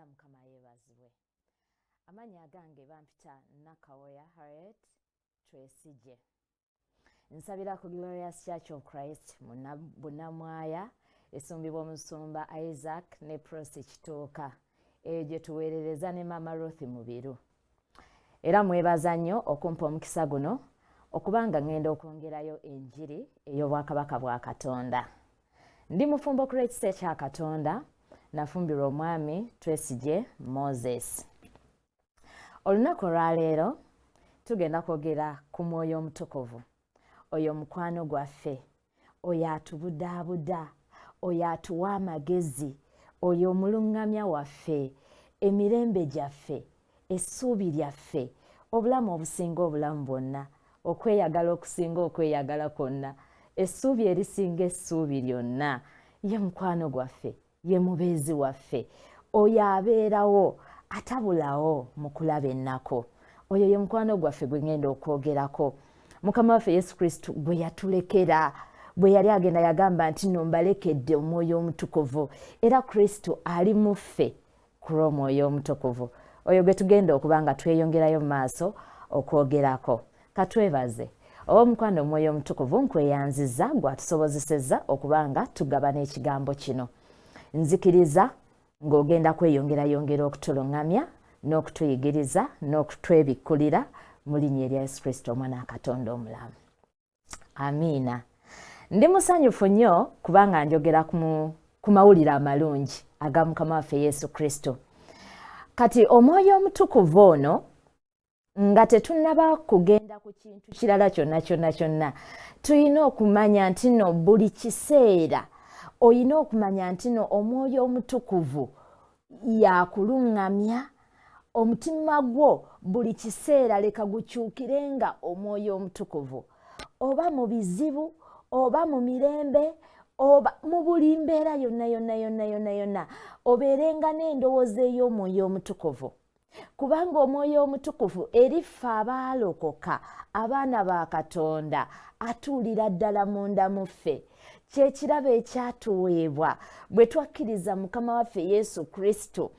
Mukama yeebazibwe. Amanya agange bampita Nakawoya Harriet Twesije. Nsabira ku Glorious Church of Christ Bunamwaya esumbibwa omusumba Isaac ne Prosi Kitooka eyo gye tuweerereza ne Mama Ruth Mubiru. Era mwebaza nnyo okumpa omukisa guno okubanga ngenda okwongerayo enjiri ey'obwakabaka bwa Katonda. Ndi mufumbo ku ekisa kya Katonda nafumbirwa omwami Twesije Moses. Olunaku olwaleero tugenda kwogera ku Mwoyo Omutukuvu, oyo mukwano gwaffe, oyo atubudaabuda, oyo atuwa amagezi, oyo omulungamya waffe, emirembe gyaffe, essuubi lyaffe, obulamu obusinga obulamu bwonna, okweyagala okusinga okweyagala kwonna, essuubi erisinga essuubi lyonna, ye mukwano gwaffe, ye mubeezi waffe, oyo abeerawo atabulawo mu kulaba ennaku. Oyo ye mukwano gwaffe gwe ngenda okwogerako. Mukama waffe Yesu Kristo gwe yatulekera, bwe yali agenda yagamba nti nno mbalekedde Omwoyo Omutukuvu, era Kristo ali mu ffe ku lw'Omwoyo Omutukuvu. Oyo gwe tugenda okuba nga tweyongerayo mu maaso okwogerako. Katwebaze. Omukwano Omwoyo Omutukuvu nkweyanziza gwatusobozesezza okuba nga tugabana ekigambo kino. Nzikiriza ng'ogenda kweyongerayongera okutulungamya n'okutuyigiriza n'okutwebikkulira mu linnya erya Yesu Kristo Omwana wa Katonda omulamu. Amiina. Ndi musanyufu nnyo kubanga njogera ku mawulire amalungi aga Mukama waffe Yesu Kristo. Kati Omwoyo Omutukuvu ono nga tetunnaba kugenda ku kintu kirala kyonna tulina okumanya nti no buli kiseera oyina okumanya nti no Omwoyo Omutukuvu yakulungamya omutima gwo buli kiseera leka gukyukirenga Omwoyo Omutukuvu, oba mu bizibu oba mu mirembe oba mu buli mbeera yonna obeerenga n'endowooza ey'Omwoyo Omutukuvu. Kubanga Omwoyo Omutukuvu eriffe abaalokoka abaana ba Katonda atuulira ddala munda mu ffe. Kyekirabo ekyatuweebwa bwe twakkiriza Mukama waffe Yesu Kristo.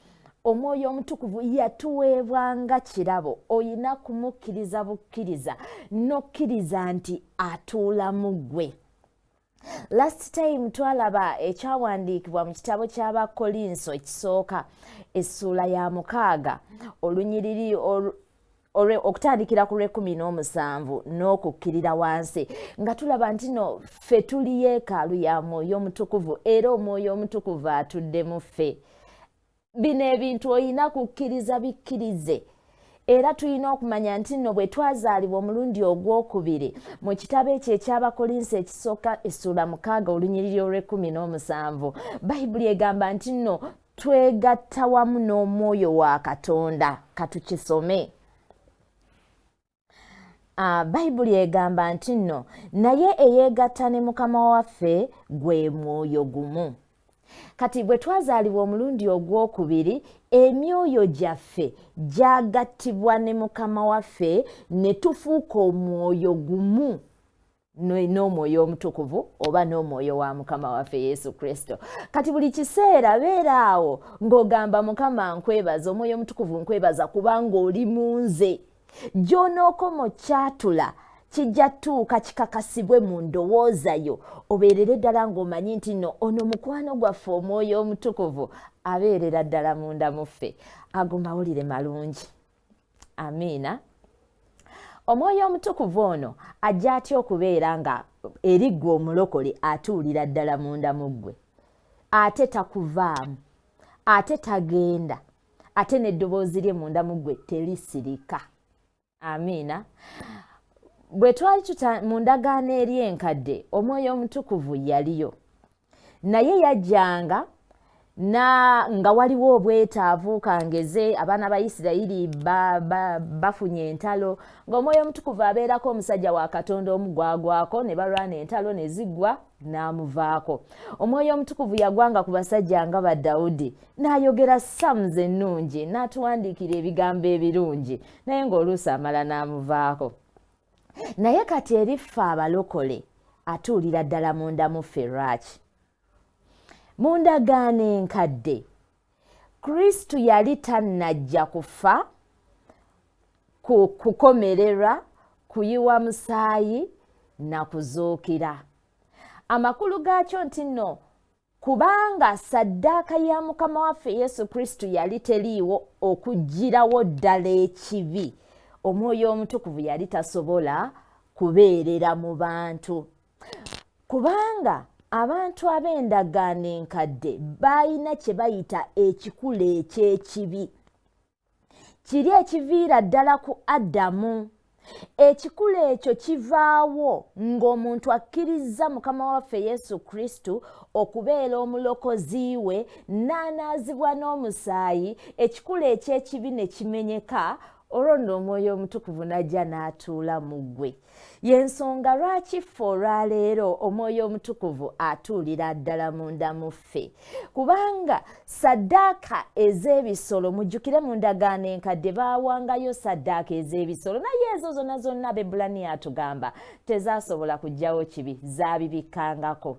Omwoyo Omutukuvu yatuweebwa nga kirabo. Oyina kumukkiriza bukkiriza n'okkiriza nti atuula mu ggwe. Last time twalaba ekyawandiikibwa mu kitabo ky'Abakolinso ekisooka essuula ya 6 olunyiriri okutandikira ku 17 n'okukkirira wansi nga tulaba nti no ffe tuli yeekaalu ya Mwoyo Omutukuvu era Omwoyo Omutukuvu atudde mu ffe. Bino ebintu oyina kukkiriza bikkirize. Era tulina okumanya nti no bwe twazaalibwa omulundi ogwokubiri mu kitabo ekyo eky'Abakolinso ekisooka essuula 6 olunyiriri 17 Bayibuli egamba nti no twegatta wamu n'Omwoyo wa Katonda. Katukisome. Bayibuli egamba nti no naye eyeegatta ne Mukama waffe gwe mwoyo gumu. Kati bwe twazaalibwa omulundi ogwokubiri emyoyo gyaffe gyagattibwa ne Mukama waffe ne tufuuka omwoyo gumu n'Omwoyo Omutukuvu oba n'Omwoyo wa Mukama waffe Yesu Kristo. Kati buli kiseera beera awo ng'ogamba Mukama nkwebaza, Omwoyo Omutukuvu nkwebaza kubanga oli mu nze. Gy'onookoma kyatula kijja tuuka kikakasibwe mu ndowooza yo obeerere ddala ng'omanyi nti no ono mukwano gwaffe Omwoyo Omutukuvu abeerera ddala munda mu ffe. Ago mawulire malungi. Amiina. Omwoyo Omutukuvu ono ajja atya okubeera nga eri ggwe omulokole atuulira ddala munda mu ggwe, ate takuvaamu, ate tagenda, ate n'eddoboozi lye munda mu ggwe terisirika. Amiina. Bwe twali mu ndagaano eri enkadde Omwoyo Omutukuvu yaliyo, naye yajjanga nga waliwo obwetaavu kangeze abaana ba Isirayiri bafunye entalo ng'Omwoyo Omutukuvu abeerako omusajja wa Katonda omugwagwako ne balwana entalo ne ziggwa n'amuvaako. Omwoyo Omutukuvu yagwanga ku basajja nga ba Dawudi n'ayogera Psalms ennungi n'atuwandiikira ebigambo ebirungi naye ng'oluusi amala n'amuvaako. Naye kati eriffe abalokole atuulira ddala munda mu ffe lwaki? Mu ndagaano enkadde Kristo yali tannajja kufa, kukomererwa, kuyiwa musaayi na kuzuukira. Amakulu gaakyo nti nno kubanga saddaaka ya Mukama waffe Yesu Kristo yali teriiwo okuggyirawo ddala ekibi, Omwoyo Omutukuvu yali tasobola kubeerera mu bantu. Kubanga abantu ab'endagaano enkadde balina kye bayita ekikula eky'ekibi. Kiri ekiviira ddala ku Adamu. Ekikula ekyo kivaawo ng'omuntu akkiriza Mukama waffe Yesu Kristo okubeera omulokozi we, n'anaazibwa n'omusaayi, ekikula eky'ekibi ne kimenyeka, olwo nno Omwoyo Omutukuvu n'ajja n'atuula mu ggwe. Y'ensonga lwaki ffe olwaleero Omwoyo Omutukuvu atuulira ddala munda mu ffe. Kubanga saddaaka ez'ebisolo, mujjukire mu ndagaano enkadde baawangayo saddaaka ez'ebisolo, naye ezo zonna zonna Abaebbulaniya atugamba tezaasobola kuggyawo kibi, zaabibikkangako.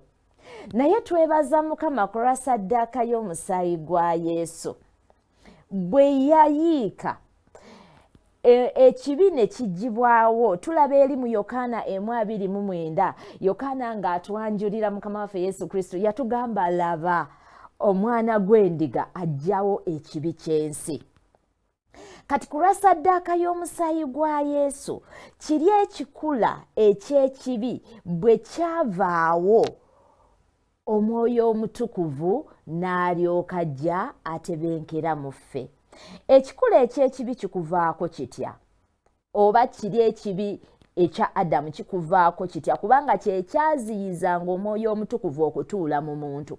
Naye twebaza Mukama ku lwa saddaaka y'omusaayi gwa Yesu. Bwe yayiika ekibi ne kijjibwawo. Tulaba eri mu Yokaana 1:29, Yokaana ng'atwanjulira Mukama waffe Yesu Kristo yatugamba, laba omwana gw'endiga aggyawo ekibi ky'ensi. Kati ku lwa saddaaka y'omusaayi gwa Yesu, kiri ekikula eky'ekibi bwe kyavaawo, Omwoyo Omutukuvu n'alyoka ajja atebenkera mu ffe. Ekikula eky'ekibi kikuvaako kitya? Oba kiri ekibi ekya Adamu kikuvaako kitya? Kubanga kye kyaziyizanga Omwoyo Omutukuvu okutuula mu muntu.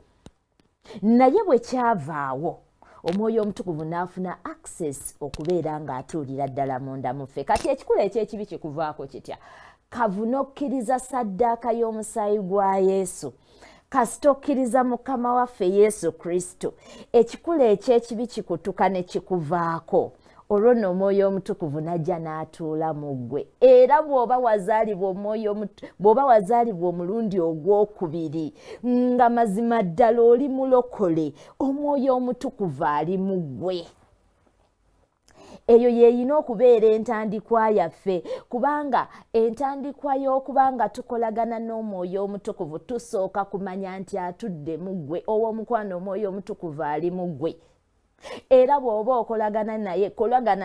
Naye bwe kyavaawo, Omwoyo Omutukuvu n'afuna access okubeera ng'atuulira ddala munda mu ffe. Kati ekikula eky'ekibi kikuvaako kitya? Kavuna okkiriza saddaaka y'omusaayi gwa Yesu, kasita okkiriza Mukama waffe Yesu Kristo, ekikula eky'ekibi kikutuka ne kikuvaako. Olwo nno Omwoyo Omutukuvu n'ajja n'atuula mu ggwe. Era bw'oba wazaalibwa omulundi ogwokubiri nga mazima ddala oli mulokole, Omwoyo Omutukuvu ali mu ggwe. Eyo yeeyina okubeera entandikwa yaffe, kubanga entandikwa y'okubanga tukolagana n'Omwoyo Omutukuvu tusooka kumanya nti atudde mu ggwe, ow'omukwano Omwoyo Omutukuvu ali mu ggwe. Era bw'oba okolagana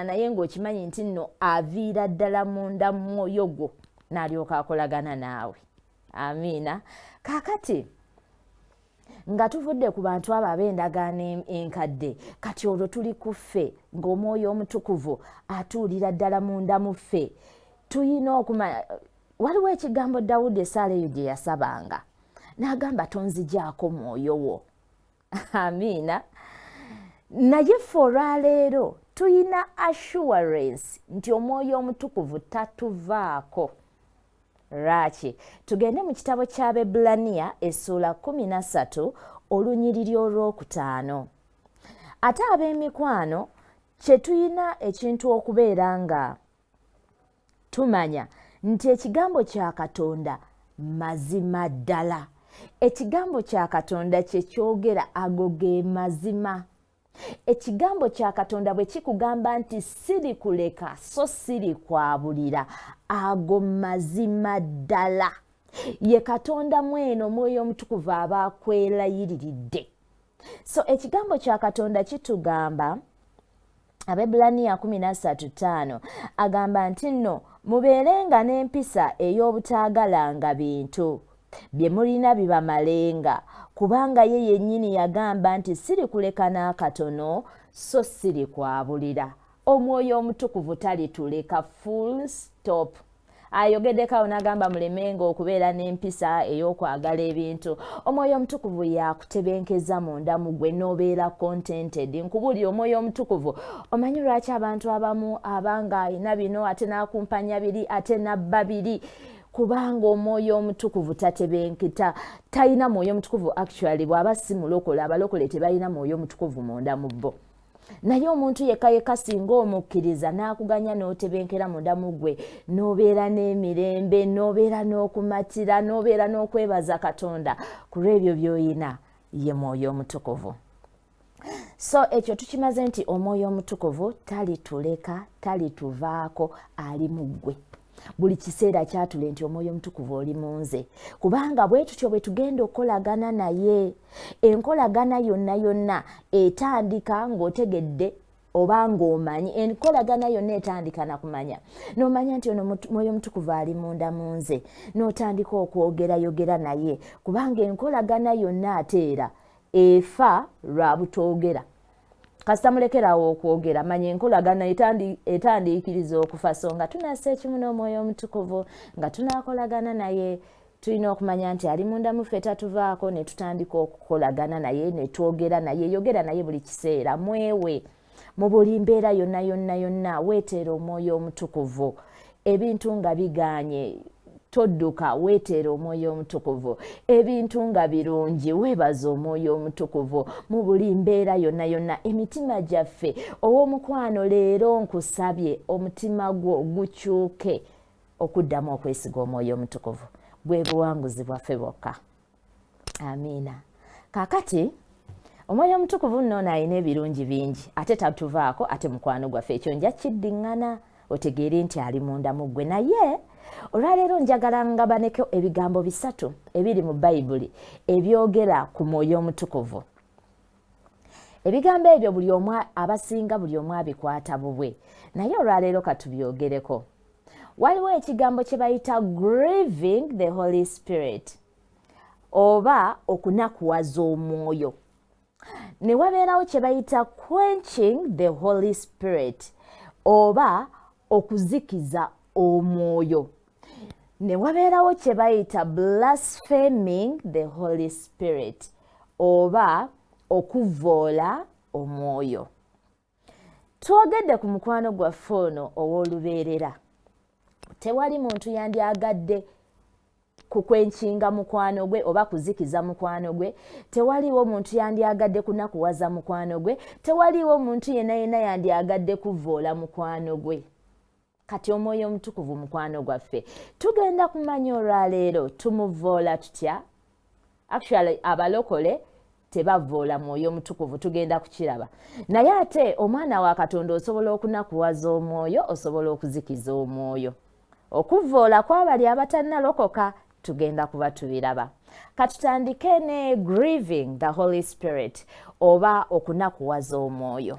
naye ng'okimanyi nti nno aviira ddala munda mu mwoyo gwo, n'alyoka akolagana naawe. Amiina. Kaakati nga tuvudde ku bantu abo ab'endagaano enkadde, kati olwo tuli ku ffe ng'Omwoyo Omutukuvu atuulira ddala munda mu ffe. Tuyina okumanya, waliwo ekigambo Dawudi essaala eyo gye yasabanga, n'agamba tonzigyako mwoyo wo. Amiina. Naye ffe olwaleero tuyina assurance nti Omwoyo Omutukuvu tatuvaako. Lwaki? Tugende mu kitabo ky'Abaebbulaniya essuula 13 olunyiriri olwokutaano. Ate ab'emikwano kye tuyina ekintu okubeera nga tumanya nti ekigambo kya Katonda mazima ddala. Ekigambo kya Katonda kye kyogera ago ge mazima. Ekigambo kya Katonda bwe kikugamba nti siri kuleka so siri kwabulira, ago mazima ddala. Ye Katonda mweno Omwoyo Omutukuvu aba akwerayiriridde. So ekigambo kya Katonda kitugamba, Abaebbulaniya 13:5 agamba nti nno mubeerenga n'empisa ey'obutaagalanga bintu bye mulina bibamalenga, kubanga ye yennyini yagamba nti siri kuleka n'akatono so siri kwabulira. Omwoyo Omutukuvu talituleka, full stop. Ayogeddeko n'agamba mulemenga okubeera n'empisa ey'okwagala ebintu. Omwoyo Omutukuvu yakutebenkeza munda mu ggwe n'obeera contented. Nkubuli Omwoyo Omutukuvu, omanyi lwaki abantu abamu abanga alina bino ate n'akumpanya biri ate n'abba biri? Kubanga Omwoyo Omutukuvu tatebenketa. Talina Mwoyo Omutukuvu actually bw'aba si mulokole, abalokole tebalina Mwoyo Omutukuvu munda mu bo. Naye omuntu yekka singa omukkiriza n'akuganya n'otebenkera munda mu ggwe, n'obeera n'emirembe, n'obeera n'okumatira, n'obeera n'okwebaza Katonda ku lw'ebyo by'oyina, ye Mwoyo Omutukuvu. So ekyo tukimaze nti omwoyo omutukuvu talituleka talituvaako ali mu ggwe. Buli kiseera kyatule nti omwoyo omutukuvu oli mu nze, kubanga bwe tutyo bwe tugenda okukolagana naye. Enkolagana yonna etandika ng'otegedde oba ng'omanyi. Enkolagana yonna etandika na kumanya. N'omanya nti ono mwoyo omutukuvu ali munda mu nze, n'otandika okwogera naye, kubanga enkolagana yonna ateera efa lwa butoogera. Kasita mulekerawo okwogera, manya enkolagana etandiikiriza okufa. So nga tunassa ekimu n'omwoyo omutukuvu, nga tunaakolagana naye, tulina okumanya nti ali munda mu ffe tatuvaako, ne tutandika okukolagana naye, ne twogera naye. Yogera naye buli kiseera, mwewe mu buli mbeera yonna weeteera omwoyo omutukuvu. Ebintu nga biganye todduka, weeteera omwoyo omutukuvu. Ebintu nga birungi, weebaza omwoyo omutukuvu mu buli mbeera yonna. Emitima gyaffe ow'omukwano, leero nkusabye omutima gwo gukyuke okuddamu okwesiga omwoyo omutukuvu. Bwe buwanguzi bwaffe bwokka. Amiina. Kaakati omwoyo omutukuvu nno alina ebirungi bingi, ate tatuvaako, ate mukwano gwaffe. Ekyo nja kiddiŋŋana otegeere nti ali munda mu ggwe. Naye olwaleero njagala ngabaneko ebigambo 3 ebiri mu Bayibuli ebyogera ku mwoyo omutukuvu. Ebigambo ebyo buli omu abasinga buli omu abikwata bubwe, naye olwaleero katubyogereko. Waliwo ekigambo kye bayita grieving the Holy Spirit, oba okunakuwaza omwoyo. Ne wabeerawo kye bayita quenching the Holy Spirit, oba okuzikiza omwoyo. Ne wabeerawo kye bayita blaspheming the Holy Spirit, oba okuvoola omwoyo. Twogedde ku mukwano gwaffe ono ow'olubeerera. Tewali muntu yandyagadde kukwenkinga mukwano gwe oba kuzikiza mukwano gwe. Tewaliwo muntu yandyagadde kunakuwaza mukwano gwe. Tewaliwo muntu yenna yandyagadde kuvoola mukwano gwe. Kati omwoyo omutukuvu mukwano gwaffe tugenda kumanya olwaleero tumuvoola tutya. Actually abalokole tebavoola mwoyo omutukuvu, tugenda kukiraba. Naye ate omwana wa Katonda osobola okunakuwaza omwoyo, osobola okuzikiza omwoyo. Okuvoola kw'abali abatannalokoka tugenda kuba tubiraba. Katutandike ne grieving the Holy Spirit, oba okunakuwaza omwoyo.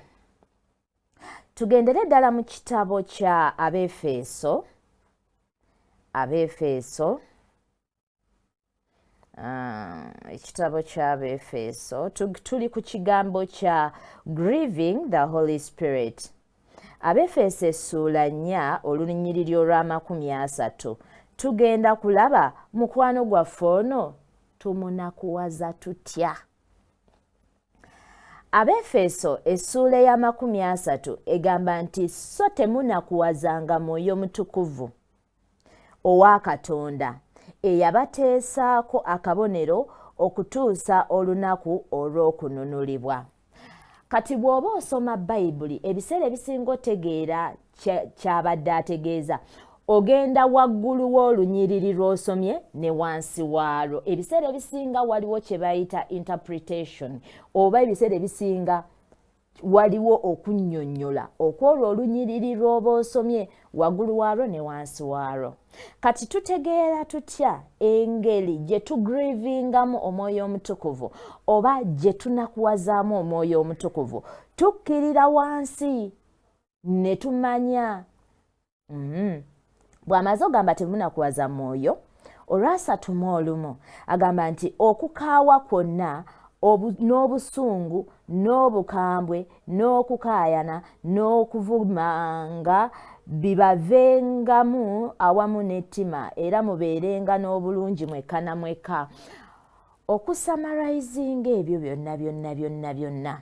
Tugendere ddala mu kitabo kya Abefeso. Ekitabo kya Abefeso tuli ku kigambo kya grieving the Holy Spirit. Abefeso essuula 4 olunyiriri olw'30. Tugenda kulaba mukwano gwaffe ono tumunakuwaza tutya. Abefeso essuula ya 30 egamba nti so temunakuwazanga mwoyo mutukuvu owa Katonda eyabateesaako akabonero okutuusa olunaku olw'okununulibwa. Kati bw'oba osoma Bayibuli ebiseera ebisinga otegeera kyabadde ategeeza, ogenda waggulu w'olunyiriri lw'osomye ne wansi waalwo. Ebiseera ebisinga waliwo kye bayita interpretation, oba ebiseera ebisinga waliwo okunnyonnyola okwolwo olunyiriri lw'oba osomye waggulu waalwo ne wansi waalwo. Kati tutegeera tutya engeri gye tugrivingamu omwoyo omutukuvu oba gye tunakuwazaamu omwoyo omutukuvu? Tukkirira wansi ne tumanya. Bw'amaze ogamba temunakuwaza mwoyo, olw'31 agamba nti okukaawa kwonna n'obusungu n'obukambwe n'okukaayana n'okuvumanga bibavengamu awamu n'ettima, era mubeerenga n'obulungi mwekka na mwekka. Okusamarayizinga ebyo byonna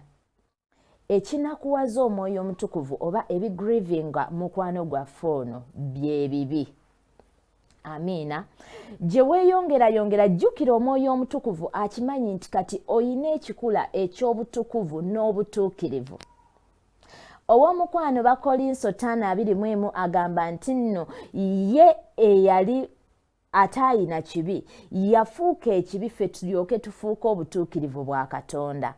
ekinakuwaza omwoyo omutukuvu oba ebigrivinga mukwano gwaffe ono bye bibi. Amiina. Gye weeyongera jjukira omwoyo omutukuvu akimanyi nti kati oyina ekikula eky'obutukuvu n'obutuukirivu. Ow'omukwano Bakolinso 5:21 agamba nti nno ye eyali ataayina kibi yafuuka ekibi ffe tulyoke tufuuke obutuukirivu bwa Katonda.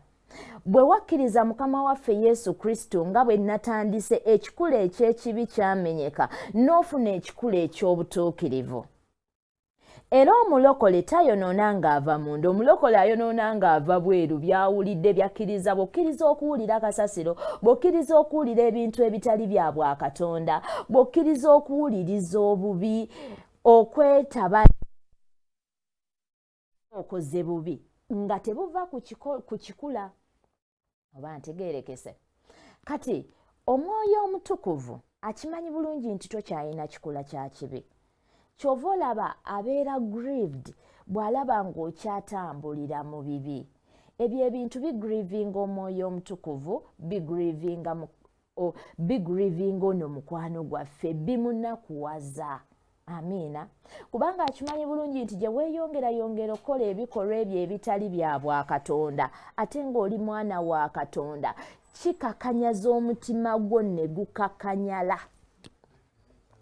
bwe wakkiriza Mukama waffe Yesu Kristo nga bwe natandise ekikula eky'ekibi kyamenyeka n'ofuna ekikula eky'obutuukirivu. Era omulokole tayonoona ng'ava munda, omulokole ayonoona ng'ava bweru, byawulidde byakkiriza, bw'okkiriza okuwulira akasasiro, bw'okkiriza okuwulira ebintu ebitali bya Bwakatonda, bw'okkiriza okuwuliriza obubi, okwetaba okoze bubi, nga tebuva ku kikula. Oba ntegeerekese. Kati Omwoyo Omutukuvu akimanyi bulungi nti tokyalina kikula kya kibi. Kyova olaba abeera grieved bw'alaba ng'okyatambulira mu bibi. Ebyo ebintu bigrievinga Omwoyo Omutukuvu, bigrievinga ono mukwano gwaffe, bimunakuwaza. Amiina. Kubanga akimanyi bulungi nti gye weeyongera okukola ebikolwa ebyo ebitali bya Bwakatonda ate ng'oli mwana wa Katonda, kikakanyaza omutima gwo ne gukakanyala.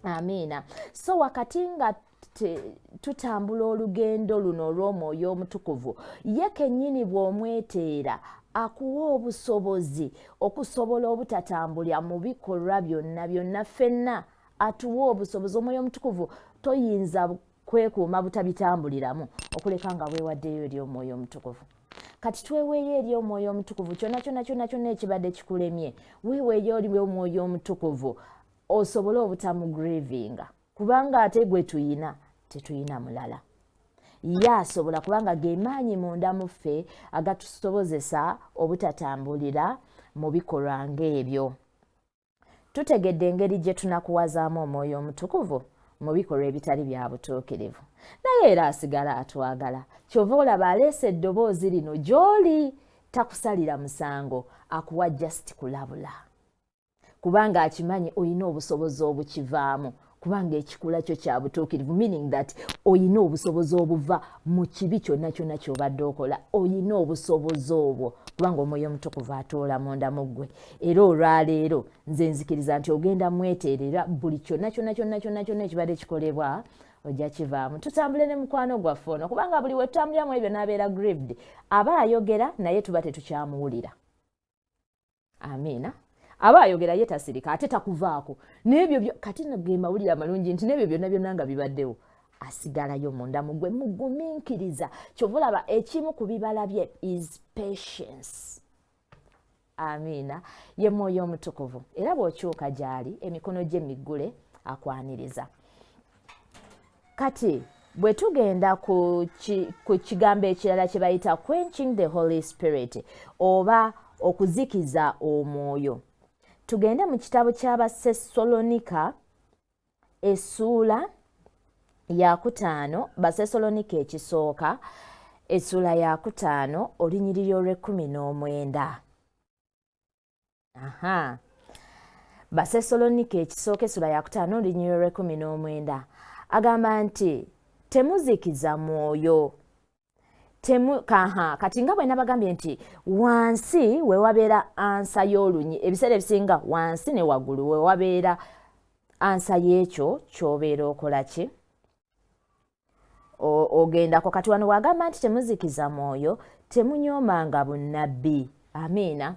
Amiina. So wakati nga tutambula olugendo luno olw'Omwoyo Omutukuvu, ye kennyini bw'omweteera akuwa obusobozi okusobola obutatambulira mu bikolwa byonna ffenna. Atuwa obusobozi. Omwoyo Omutukuvu toyinza kwekuuma butabitambuliramu okuleka nga weewaddeyo eri Omwoyo Omutukuvu. Kati tweweeyo eri Omwoyo Omutukuvu kyonna ekibadde kikulemye, weeweeyo eri Omwoyo Omutukuvu osobole obutamugrivinga, kubanga ate gwe tetuyina mulala. Ye asobola, kubanga ge maanyi munda mu ffe agatusobozesa obutatambulira mu bikolwa ng'ebyo. Tutegedde engeri gye tunakuwazaamu Omwoyo Omutukuvu mu bikolwa ebitali bya butuukirivu. Naye era asigala atwagala. Kyova olaba aleese eddoboozi lino gy'oli, takusalira musango, akuwa just kulabula. Kubanga akimanyi oyina obusobozi obukivaamu, kubanga ekikula kyo kya butuukirivu, meaning that oyina obusobozi obuva mu kibi kyonna ky'obadde okola. Oyina obusobozi obwo kubanga Omwoyo Omutukuvu atoola munda mu ggwe. Era olwaleero nze nzikiriza nti ogenda mweteerera buli kyonna ekibadde kikolebwa ojja kivaamu. Tutambule ne mukwano gwaffe ono, kubanga buli we tutambuliramu ebyo n'abeera grieved, aba ayogera naye tuba tetukyamuwulira. Amiina. Aba ayogera ye tasirika ate takuvaako. N'ebyo kati nagenda mawulira amalungi nti n'ebyo byonna nga bibaddewo, asigalayo munda mu ggwe, mugumiikiriza. Kyova olaba ekimu ku bibala bye is patience. Amiina. Ye Mwoyo Omutukuvu. Era bw'okyuka gy'ali, emikono gye miggule, akwaniriza. Kati bwe tugenda ku kigambo ekirala kye bayita quenching the Holy Spirit oba okuzikiza omwoyo, tugende mu kitabo ky'Abasesalonika essuula ya 5, Basesalonika ekisooka essuula ya 5 olunyiriri olw'19. Basesalonika ekisooka essuula ya 5 olunyiriri olw'19 agamba nti temuzikiza mwoyo. Kati nga bwe nabagambye nti wansi we wabeera ansa y'olunyi, ebiseera ebisinga wansi ne waggulu we wabeera ansa y'ekyo ky'obeera okola ki? Ogendako. Kati wano wagamba nti temuzikiza mwoyo, temunyoomanga bunnabbi. Amiina.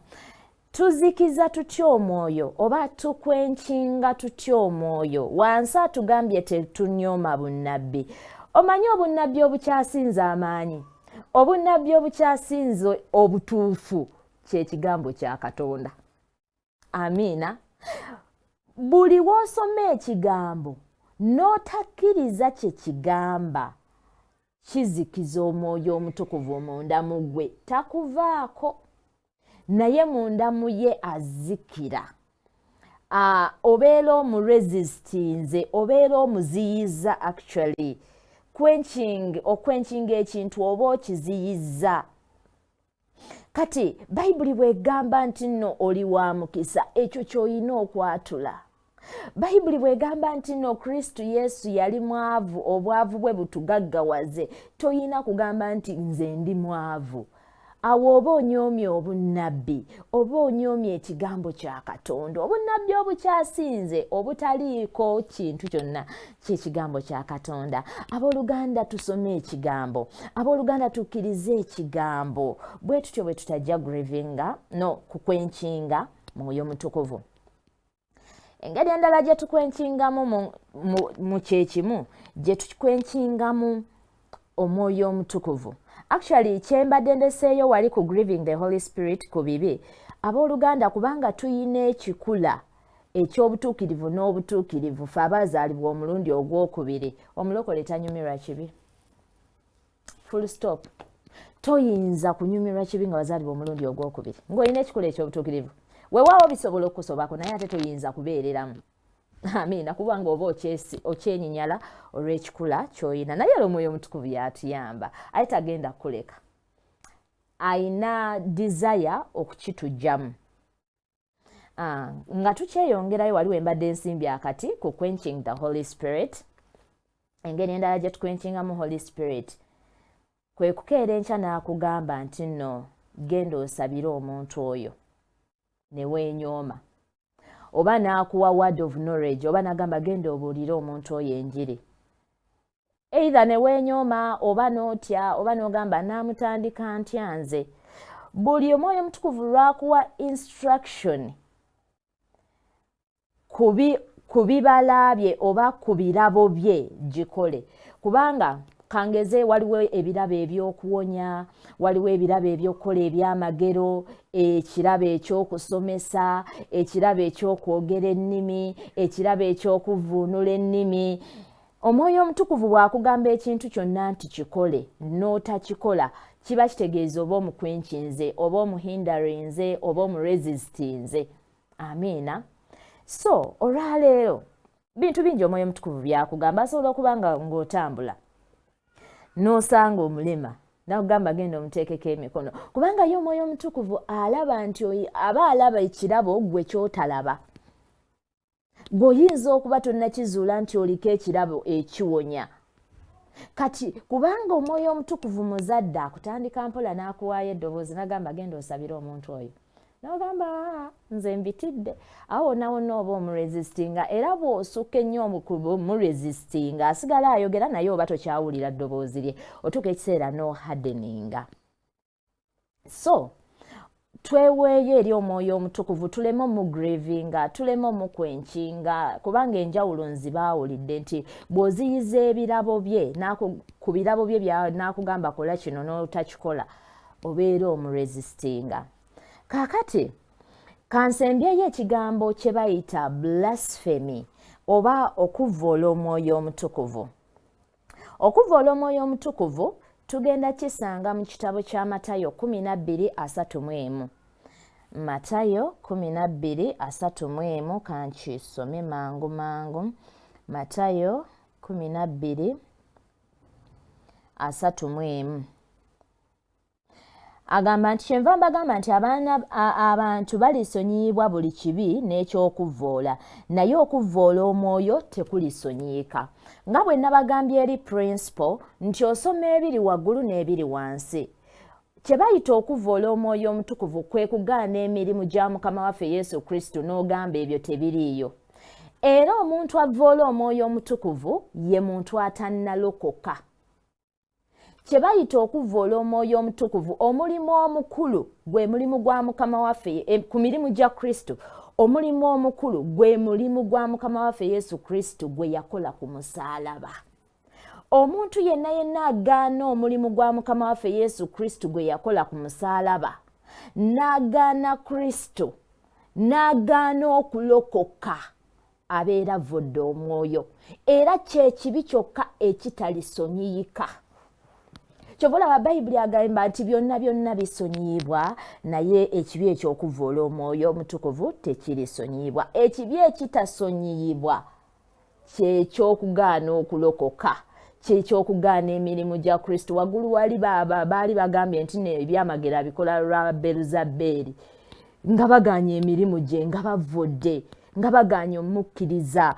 Tuzikiza tutya omwoyo oba tukwenkinga tutya omwoyo? Wansi atugambye tetunyooma bunnabbi. Omanyi obunnabbi obukyasinze amaanyi, obunnabbi obukyasinze obutuufu kye kigambo kya Katonda. Amiina. Buli w'osoma ekigambo n'otakkiriza kye kigamba, kizikiza Omwoyo Omutukuvu munda mu ggwe, takuvaako. Naye munda mu ye azikira. Obeera omuresistinze, obeera omuziyiza actually. Okwenkinga ekintu oba okiziyiza. Kati Bayibuli bw'egamba nti nno oli wa mukisa, ekyo ky'olina okwatula. Bayibuli bw'egamba nti nno Kristo Yesu yali mwavu, obwavu bwe butugaggawaze, toyina kugamba nti nze ndi mwavu. awo oba onyoomye obunnabbi oba onyoomye ekigambo kya Katonda obunnabbi obukyasinze obutaliiko kintu kyonna ky'ekigambo kya Katonda. Abooluganda tusome ekigambo, abooluganda tukkirize ekigambo, bwe tutyo bwe tutajja grivinga kukwenkinga Mwoyo Mutukuvu. Engeri endala gye tukwenkingamu mu kyekimu gye tukwenkingamu Omwoyo Omutukuvu. Actually, kyembadde ndeseeyo wali ku grieving the Holy Spirit ku bibi. Abooluganda kubanga tuyina ekikula eky'obutuukirivu n'obutuukirivu ffe abaazaalibwa omulundi ogwokubiri. Omulokole tanyumirwa kibi. Full stop. Toyinza kunyumirwa kibi nga wazaalibwa omulundi ogwokubiri. Ng'olina ekikula eky'obutuukirivu. Weewaawo bisobola okusobako naye ate toyinza kubeereramu. Amiina, kubanga oba okyenyinyala olw'ekikula ky'oyina. Naye Omwoyo Omutukuvu yatuyamba. Aye tagenda kuleka. Ayina desire okukitujjamu. Nga tukyeyongerayo waliwo embadde nsimbi akati ku quenching the Holy Spirit. Engeri endala gye tukwenkingamu Holy Spirit kwe kukeera enkya n'akugamba nti nno genda osabire omuntu oyo ne weenyooma. Oba n'akuwa word of knowledge oba n'agamba genda obuulire omuntu oyo enjiri. Either ne weenyooma oba n'otya oba n'ogamba naamutandika ntya nze. Buli Omwoyo Omutukuvu lwakuwa instruction ku bibala bye oba ku birabo bye gikole. Kubanga kangeze waliwo ebirabo ebyokuwonya, waliwo ebirabo ebyokukola ebyamagero, ekirabo ekyokusomesa, ekirabo ekyokwogera ennimi, ekirabo ekyokuvuunula ennimi. Omwoyo Omutukuvu bw'akugamba ekintu kyonna nti kikole n'otakikola kiba kitegeeza oba omukwenkinze oba omuhindarinze oba omuresistinze. Amiina. So olwaleero bintu bingi Omwoyo Omutukuvu byakugamba. Asobola okuba ng'otambula n'osanga omulema n'akugamba genda omuteekeko emikono, kubanga ye Omwoyo Omutukuvu alaba nti aba alaba ekirabo gwe kyotalaba. Bw'oyinza okuba tonnakizuula nti oliko ekirabo ekiwonya. Kati kubanga Omwoyo Omutukuvu muzadde akutandika mpola n'akuwaayo eddoboozi n'agamba genda osabire omuntu oyo, n'ogamba nze mbitidde. Awo nawonna oba omuresistinga, era bw'osukka ennyo omukubu muresistinga asigala ayogera naye oba tokyawulira ddoboozi lye, otuuka ekiseera hardeninga. So tweweeyo eri Omwoyo Omutukuvu tuleme omugrivinga, tuleme omukwenkinga, kubanga enjawulo nzibaawulidde nti bw'oziyiza ebirabo bye ku birabo bye n'akugamba kola kino n'otakikola obeera omuresistinga. Kaakati kansembyeyo ekigambo kye bayita blasphemy oba okuvvoola Omwoyo Omutukuvu. Okuvvoola Omwoyo Omutukuvu tugenda kisanga mu kitabo kya Matayo 12:31. Matayo 12:31 kankisome mangu mangu. Matayo 12:31. Agamba nti kyenva mbagamba nti abantu balisonyiibwa buli kibi n'ekyokuvvoola, naye okuvvoola Omwoyo tekulisonyiika. Nga bwe nabagambye eri principle nti osoma ebiri waggulu n'ebiri wansi. Kye bayita okuvvoola Omwoyo Omutukuvu kwe kugaana emirimu gya Mukama waffe Yesu Kristo n'ogamba ebyo tebiriiyo. Era omuntu avvoola Omwoyo Omutukuvu ye muntu atannalokoka. Kye bayita okuvvoola Omwoyo Omutukuvu omulimu omukulu gwe mulimu gwa Mukama waffe ku mirimu gya Kristo. Omulimu omukulu gwe mulimu gwa Mukama waffe Yesu Kristo gwe yakola ku musaalaba. Omuntu yenna agaana omulimu gwa Mukama waffe Yesu Kristo gwe yakola ku musaalaba, n'agaana Kristo, n'agaana okulokoka, abeera avvodde Omwoyo, era kyekibi kyokka ekitalisonyiyika. Kyova olaba Bayibuli agamba nti byonna bisonyiibwa, naye ekibi eky'okuvvoola Omwoyo Omutukuvu tekirisonyiibwa. Ekibi ekitasonyiyibwa ky'ekyokugaana okulokoka, ky'ekyokugaana emirimu gya Kristo. Waggulu wali baali bagambye nti ebyamagero bikola lwa Beruzabeeri, nga bagaanya emirimu gye, nga bavvodde, nga bagaanya omukkiriza.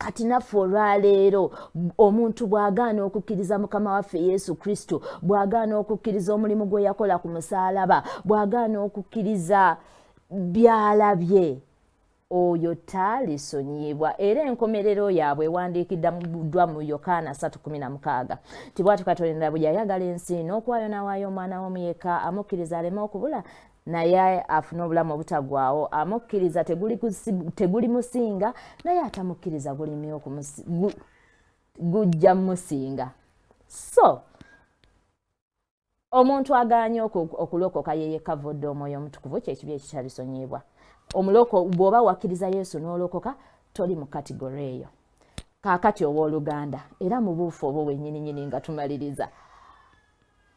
kati naffe olwaleero omuntu bw'agaana okukkiriza mukama waffe yesu kristo, bw'agaana okukkiriza omulimu gwe yakola ku musaalaba, bw'agaana okukkiriza by'alabye, oyo talisonyiyibwa. Era enkomerero yaabwe ewandiikiddwa mu Yokaana 3:16 nti bw'atyo Katonda bwe yayagala ensi n'okuwaayo n'awaayo omwana w'omu yekka, amukkiriza aleme okubula naye afuna obulamu obutaggwaawo. Amukkiriza teguli musinga, naye atamukkiriza gujja musinga. So omuntu agaanye okulokoka ye yekka avodde omwoyo omutukuvu kyekibi ekitalisonyiyibwa. Omuloko bw'oba wakkiriza Yesu n'olokoka toli mu kategori eyo. Kaakati owooluganda era mu buufu obwo bwennyini nga tumaliriza,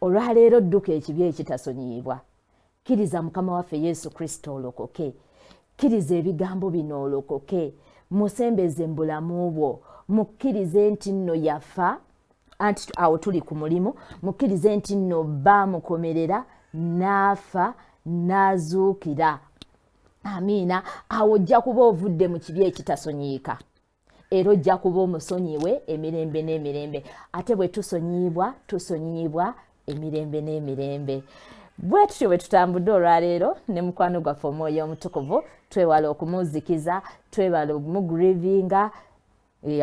olwaleero dduka ekibi ekitasonyiyibwa. Kkiriza mukama waffe Yesu Kristo olokoke. Kkiriza ebigambo bino olokoke. Musembeze mu bulamu bwo. Mukkirize nti nno yafa, anti awo tuli ku mulimu. Mukkirize nti nno baamukomerera n'afa n'azuukira. Amiina. Awo ojja kuba ovudde mu kibi ekitasonyiika. Era ojja kuba omusonyiwe emirembe n'emirembe. Ate bwe tusonyiibwa emirembe n'emirembe. Bwe tutyo bwe tutambudde olwaleero ne mukwano gwaffe omwoyo omutukuvu, twewala okumuzikiza, twewala okumugrivinga.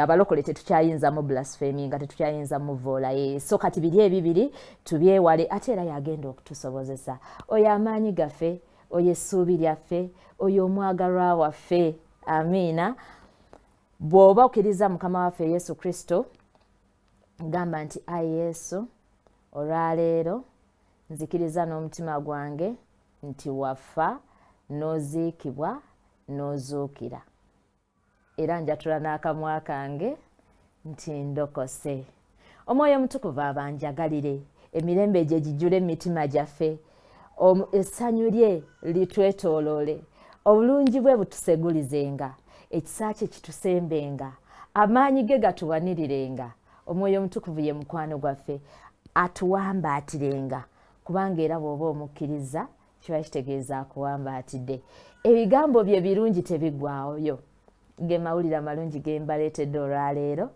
Abalokole tetukyayinza mu blaspheminga, tetukyayinza mu voola. So kati biri ebibiri tubyewale, ate era yagenda okutusobozesa. Oyo amaanyi gaffe, oyo essuubi lyaffe, oyo omwagalwa waffe. Amiina. Bw'oba okkiriza mukama waffe Yesu Kristo, gamba nti ayi Yesu, olwaleero nzikiriza n'omutima gwange nti wafa n'oziikibwa n'ozuukira. Era njatula n'akamwa kange nti ndokose. Omwoyo omutukuvu abanjagalire, emirembe gye gijjule emitima gyaffe, essanyu lye litwetooloole, obulungi bwe butusegulizenga, ekisa kye kitusembenga, amaanyi ge gatuwanirirenga. Omwoyo omutukuvu ye mukwano gwaffe, atuwambaatirenga. Kubanga era bw'oba omukkiriza kiba kitegeeza akuwambaatidde. Ebigambo bye birungi tebiggwaayo. Ge mawulire amalungi ge mbaleetedde olwaleero.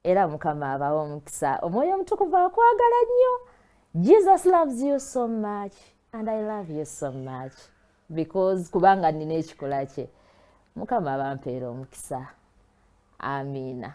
Era Mukama abawa omukisa. Omwoyo omutukuvu akwagala nnyo. Jesus loves you so much and I love you so much because kubanga nina ekikola kye. Mukama abampeera omukisa. Amiina.